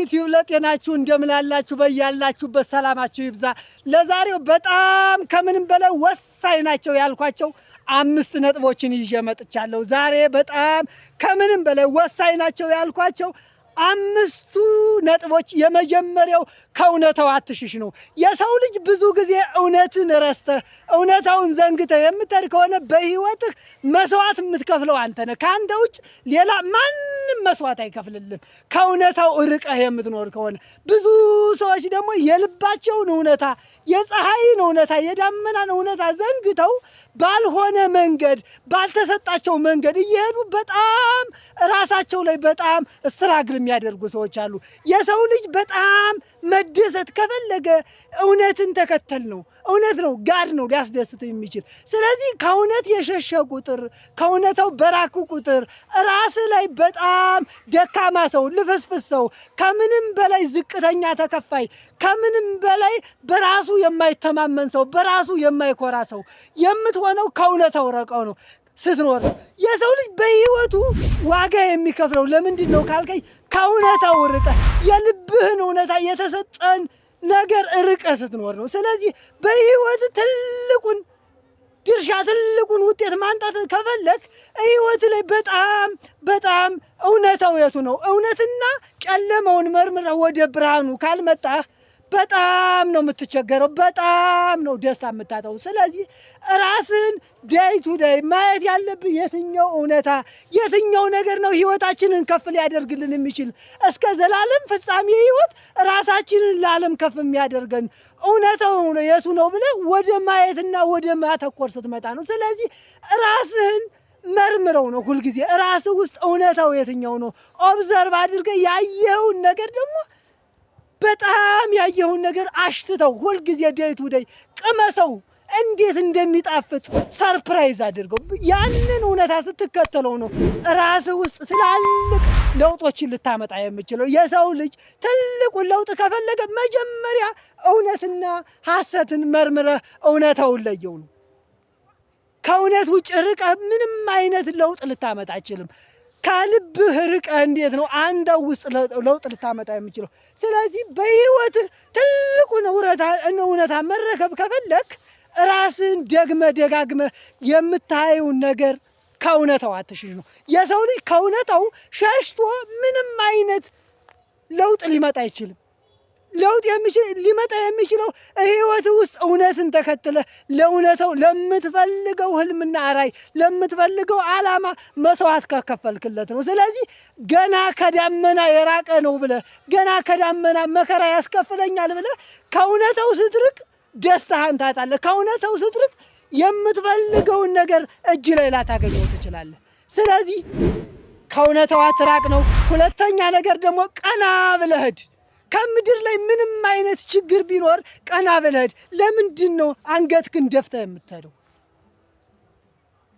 ዩቲዩብ ለጤናችሁ እንደምላላችሁ በያላችሁበት ሰላማችሁ ይብዛ። ለዛሬው በጣም ከምንም በላይ ወሳኝ ናቸው ያልኳቸው 5 ነጥቦችን ይዤ መጥቻለሁ። ዛሬ በጣም ከምንም በላይ ወሳኝ ናቸው ያልኳቸው 5 ነጥቦች የመጀመሪያው ከእውነታው አትሽሽ ነው። የሰው ልጅ ብዙ ጊዜ እውነትን ረስተህ እውነታውን ዘንግተህ የምትሄድ ከሆነ በህይወትህ መስዋዕት የምትከፍለው አንተ ነህ። ከአንተ ውጭ ሌላ ማንም መስዋዕት አይከፍልልም። ከእውነታው ርቀህ የምትኖር ከሆነ ብዙ ሰዎች ደግሞ የልባቸውን እውነታ፣ የፀሐይን እውነታ፣ የዳመናን እውነታ ዘንግተው ባልሆነ መንገድ ባልተሰጣቸው መንገድ እየሄዱ በጣም ራሳቸው ላይ በጣም ስትራግል የሚያደርጉ ሰዎች አሉ። የሰው ልጅ በጣም መደሰት ከፈለገ እውነትን ተከተል ነው። እውነት ነው፣ ጋድ ነው ሊያስደስት የሚችል። ስለዚህ ከእውነት የሸሸ ቁጥር፣ ከእውነታው በራኩ ቁጥር ራስ ላይ በጣም ደካማ ሰው፣ ልፍስፍስ ሰው፣ ከምንም በላይ ዝቅተኛ ተከፋይ፣ ከምንም በላይ በራሱ የማይተማመን ሰው፣ በራሱ የማይኮራ ሰው የምትሆነው ከእውነታው ረቀው ነው ስትኖር። የሰው ልጅ በህይወቱ ዋጋ የሚከፍለው ለምንድን ነው ካልከኝ፣ ከእውነታው ርቀህ የልብህን እውነታ የተሰጠን ነገር ርቀህ ስትኖር ነው። ስለዚህ በህይወት ትልቁን ድርሻ ትልቁን ውጤት ማንጣት ከፈለክ ህይወት ላይ በጣም በጣም እውነታው የቱ ነው? እውነትና ጨለማውን መርምረህ ወደ ብርሃኑ ካልመጣህ በጣም ነው የምትቸገረው፣ በጣም ነው ደስታ የምታጣው። ስለዚህ ራስን ዳይ ቱ ዳይ ማየት ያለብህ የትኛው እውነታ፣ የትኛው ነገር ነው ህይወታችንን ከፍ ሊያደርግልን የሚችል እስከ ዘላለም ፍጻሜ ህይወት ራሳችንን ለዓለም ከፍ የሚያደርገን እውነታው የቱ ነው ብለህ ወደ ማየትና ወደ ማተኮር ስትመጣ ነው። ስለዚህ ራስህን መርምረው ነው ሁልጊዜ። ራስህ ውስጥ እውነታው የትኛው ነው ኦብዘርቭ አድርገህ ያየኸውን ነገር ደግሞ በጣም ያየውን ነገር አሽትተው ሁልጊዜ ዴይ ቱ ዴይ ቅመሰው፣ እንዴት እንደሚጣፍጥ ሰርፕራይዝ አድርገው። ያንን እውነታ ስትከተለው ነው ራስህ ውስጥ ትላልቅ ለውጦችን ልታመጣ የምችለው። የሰው ልጅ ትልቁን ለውጥ ከፈለገ መጀመሪያ እውነትና ሐሰትን መርምረህ እውነታውን ለየው ነው። ከእውነት ውጭ ርቀህ ምንም አይነት ለውጥ ልታመጣ አይችልም። ከልብህ ርቀህ እንዴት ነው አንተው ውስጥ ለውጥ ልታመጣ የምችለው? ስለዚህ በህይወትህ ትልቁን እውነታ መረከብ ከፈለክ ራስን ደጋግመህ የምታየውን ነገር ከእውነታው አትሽሽ ነው። የሰው ልጅ ከእውነታው ሸሽቶ ምንም አይነት ለውጥ ሊመጣ አይችልም። ለውጥ ሊመጣ የሚችለው ህይወት ውስጥ እውነትን ተከትለ ለእውነታው ለምትፈልገው ህልምና ራዕይ ለምትፈልገው ዓላማ መስዋዕት ከከፈልክለት ነው። ስለዚህ ገና ከዳመና የራቀ ነው ብለህ ገና ከዳመና መከራ ያስከፍለኛል ብለህ ከእውነታው ስትርቅ ደስታህን ታጣለህ። ከእውነታው ስትርቅ የምትፈልገውን ነገር እጅ ላይ ላታገኘው ትችላለህ። ስለዚህ ከእውነታው አትራቅ ነው። ሁለተኛ ነገር ደግሞ ቀና ብለህ ሂድ። ከምድር ላይ ምንም አይነት ችግር ቢኖር ቀና ብለህ ለምንድን ነው አንገትህን ደፍተህ የምትሄደው?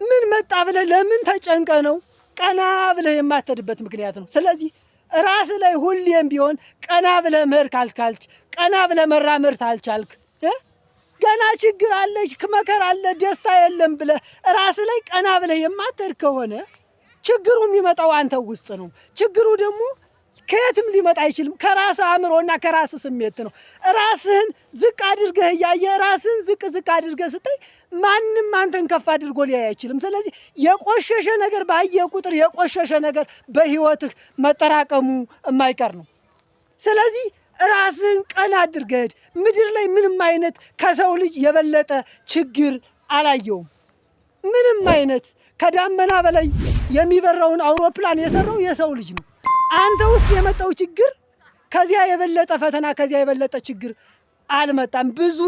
ምን መጣ ብለህ ለምን ተጨንቀህ ነው ቀና ብለህ የማትሄድበት ምክንያት ነው። ስለዚህ ራስህ ላይ ሁሌም ቢሆን ቀና ብለህ መሄድ ካልቻልክ፣ ቀና ብለህ መራመድ ካልቻልክ፣ ገና ችግር አለ፣ መከራ አለ፣ ደስታ የለም ብለህ ራስህ ላይ ቀና ብለህ የማትሄድ ከሆነ ችግሩ የሚመጣው አንተው ውስጥ ነው። ችግሩ ደግሞ ከየትም ሊመጣ አይችልም። ከራስህ አእምሮና ከራስህ ስሜት ነው። ራስህን ዝቅ አድርገህ እያየህ ራስህን ዝቅ አድርገህ ስታይ ማንም አንተን ከፍ አድርጎ ሊያይ አይችልም። ስለዚህ የቆሸሸ ነገር ባየህ ቁጥር የቆሸሸ ነገር በህይወትህ መጠራቀሙ የማይቀር ነው። ስለዚህ ራስህን ቀና አድርገህ ሂድ። ምድር ላይ ምንም አይነት ከሰው ልጅ የበለጠ ችግር አላየውም። ምንም አይነት ከዳመና በላይ የሚበረውን አውሮፕላን የሰራው የሰው ልጅ ነው። አንተ ውስጥ የመጣው ችግር ከዚያ የበለጠ ፈተና፣ ከዚያ የበለጠ ችግር አልመጣም። ብዙ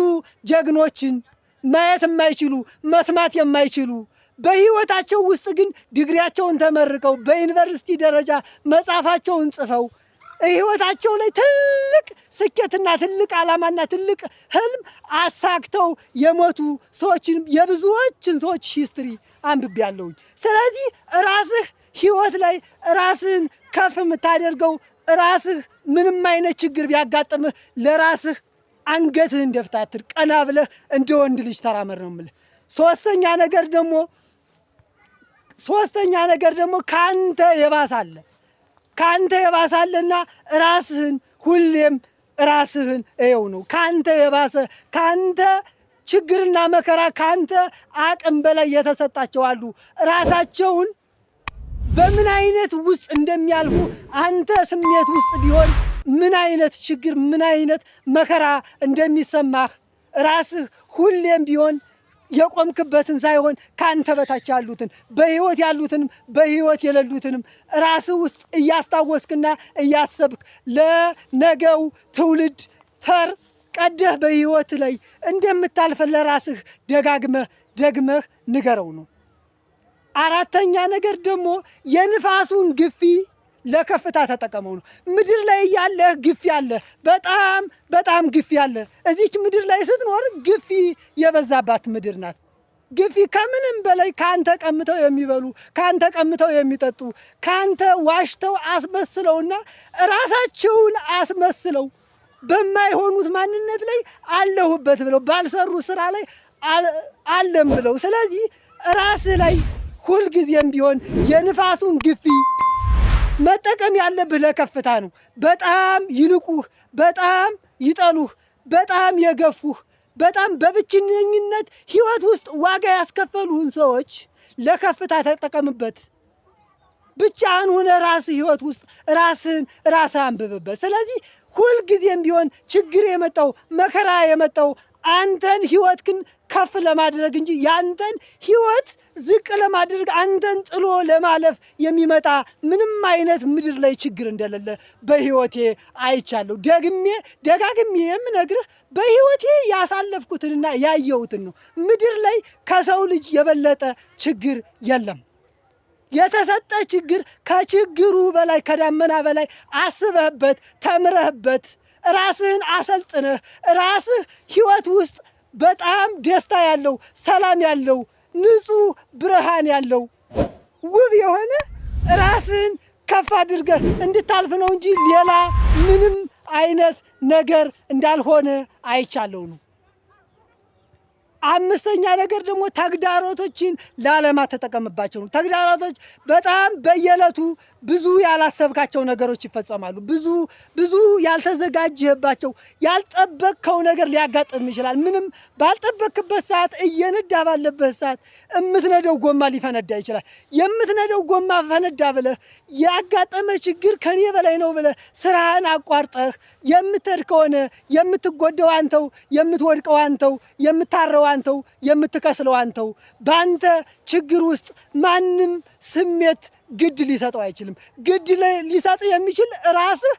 ጀግኖችን ማየት የማይችሉ መስማት የማይችሉ በህይወታቸው ውስጥ ግን ዲግሪያቸውን ተመርቀው በዩኒቨርሲቲ ደረጃ መጽሐፋቸውን ጽፈው ህይወታቸው ላይ ትልቅ ስኬትና ትልቅ ዓላማና ትልቅ ህልም አሳክተው የሞቱ ሰዎችን የብዙዎችን ሰዎች ሂስትሪ አንብቤያለሁኝ። ስለዚህ ራስህ ህይወት ላይ ራስህን ከፍ የምታደርገው ራስህ ምንም አይነት ችግር ቢያጋጥምህ ለራስህ አንገትህን ደፍተህ አትሂድ። ቀና ብለህ እንደ ወንድ ልጅ ተራመድ ነው የምልህ። ሶስተኛ ነገር ደግሞ ካንተ የባሰ አለ። ካንተ የባሳለና ራስህን ሁሌም ራስህን እየው ነው። ካንተ የባሰ ካንተ ችግርና መከራ ካንተ አቅም በላይ የተሰጣቸው አሉ። ራሳቸውን በምን አይነት ውስጥ እንደሚያልፉ አንተ ስሜት ውስጥ ቢሆን ምን አይነት ችግር ምን አይነት መከራ እንደሚሰማህ ራስህ ሁሌም ቢሆን የቆምክበትን ሳይሆን ካንተ በታች ያሉትን በህይወት ያሉትንም በህይወት የሌሉትንም ራስህ ውስጥ እያስታወስክና እያሰብክ ለነገው ትውልድ ፈር ቀደህ በህይወት ላይ እንደምታልፍ ለራስህ ደግመህ ንገረው ነው። አራተኛ ነገር ደግሞ የንፋሱን ግፊ ለከፍታ ተጠቀመው ነው። ምድር ላይ ያለህ ግፊ አለ፣ በጣም ግፊ አለ። እዚች ምድር ላይ ስትኖር ግፊ የበዛባት ምድር ናት። ግፊ ከምንም በላይ ካንተ ቀምተው የሚበሉ ካንተ ቀምተው የሚጠጡ ካንተ ዋሽተው አስመስለውና ራሳቸውን አስመስለው በማይሆኑት ማንነት ላይ አለሁበት ብለው ባልሰሩ ስራ ላይ አለም ብለው ስለዚህ ራስህ ላይ ሁልጊዜም ቢሆን የንፋሱን ግፊ መጠቀም ያለብህ ለከፍታ ነው። በጣም ይንቁህ፣ በጣም ይጠሉህ፣ በጣም የገፉህ፣ በጣም በብቸኝነት ህይወት ውስጥ ዋጋ ያስከፈሉህን ሰዎች ለከፍታ ተጠቀምበት። ብቻህን ሆነ ራስህ ህይወት ውስጥ ራስህ አንብብበት። ስለዚህ ሁልጊዜም ቢሆን ችግር የመጣው መከራ የመጣው አንተን ህይወት ግን ከፍ ለማድረግ እንጂ ያንተን ህይወት ዝቅ ለማድረግ አንተን ጥሎ ለማለፍ የሚመጣ ምንም አይነት ምድር ላይ ችግር እንደሌለ በህይወቴ አይቻለሁ። ደጋግሜ የምነግርህ በህይወቴ ያሳለፍኩትንና ያየሁትን ነው። ምድር ላይ ከሰው ልጅ የበለጠ ችግር የለም። የተሰጠ ችግር ከችግሩ በላይ ከዳመና በላይ አስበህበት ተምረህበት ራስህን አሰልጥነህ ራስህ ህይወት ውስጥ በጣም ደስታ ያለው ሰላም ያለው ንጹህ ብርሃን ያለው ውብ የሆነ ራስህን ከፍ አድርገህ እንድታልፍ ነው እንጂ ሌላ ምንም አይነት ነገር እንዳልሆነ አይቻለሁ ነው። አምስተኛ ነገር ደግሞ ተግዳሮቶችን ላለማት ተጠቀምባቸው ነው። ተግዳሮቶች በጣም በየዕለቱ ብዙ ያላሰብካቸው ነገሮች ይፈጸማሉ። ብዙ ያልተዘጋጀህባቸው ያልጠበቅከው ነገር ሊያጋጥም ይችላል። ምንም ባልጠበቅክበት ሰዓት እየነዳ ባለበት ሰዓት የምትነደው ጎማ ሊፈነዳ ይችላል። የምትነደው ጎማ ፈነዳ ብለህ ያጋጠመ ችግር ከኔ በላይ ነው ብለህ ስራህን አቋርጠህ የምትሄድ ከሆነ የምትጎደው አንተው፣ የምትወድቀው አንተው፣ የምታረው አንተው፣ የምትከስለው አንተው። በአንተ ችግር ውስጥ ማንም ስሜት ግድ ሊሰጠው አይችልም። ግድ ሊሰጥ የሚችል ራስህ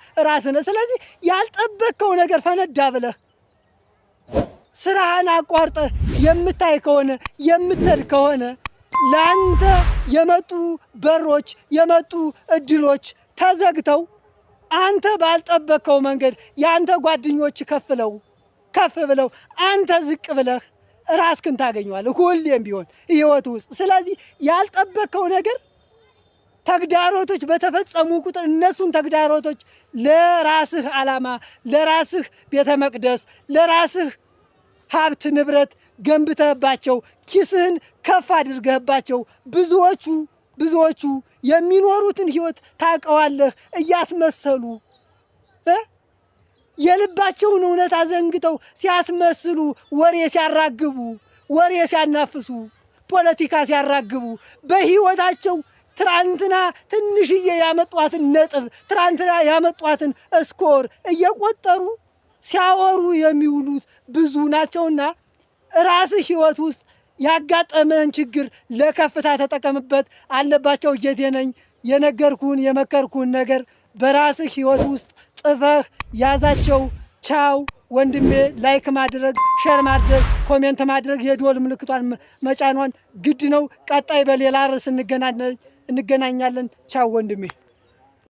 ነህ። ስለዚህ ያልጠበቅከው ነገር ፈነዳ ብለህ ስራህን አቋርጠህ የምታይ ከሆነ የምትሄድ ከሆነ ለአንተ የመጡ በሮች የመጡ እድሎች ተዘግተው አንተ ባልጠበቅከው መንገድ የአንተ ጓደኞች ከፍ ብለው አንተ ዝቅ ብለህ ራስህን ታገኘዋለህ ሁሌም ቢሆን ህይወት ውስጥ። ስለዚህ ያልጠበቅከው ነገር ተግዳሮቶች በተፈጸሙ ቁጥር እነሱን ተግዳሮቶች ለራስህ ዓላማ፣ ለራስህ ቤተ መቅደስ፣ ለራስህ ሀብት ንብረት ገንብተህባቸው ኪስህን ከፍ አድርገህባቸው ብዙዎቹ የሚኖሩትን ህይወት ታውቀዋለህ። እያስመሰሉ የልባቸውን እውነት አዘንግተው ሲያስመስሉ ወሬ ሲያራግቡ፣ ወሬ ሲያናፍሱ፣ ፖለቲካ ሲያራግቡ በህይወታቸው ትናንትና ትንሽዬ ያመጧትን ነጥብ ትናንትና ያመጧትን ስኮር እየቆጠሩ ሲያወሩ የሚውሉት ብዙ ናቸውና ራስህ ህይወት ውስጥ ያጋጠመህን ችግር ለከፍታ ተጠቀምበት አለባቸው። ጌቴ ነኝ። የነገርኩህን የመከርኩህን ነገር በራስህ ህይወት ውስጥ ጽፈህ ያዛቸው። ቻው ወንድሜ። ላይክ ማድረግ፣ ሼር ማድረግ፣ ኮሜንት ማድረግ የደወል ምልክቷን መጫኗን ግድ ነው። ቀጣይ በሌላ ርዕስ እንገናኛለን። ቻው ወንድሜ።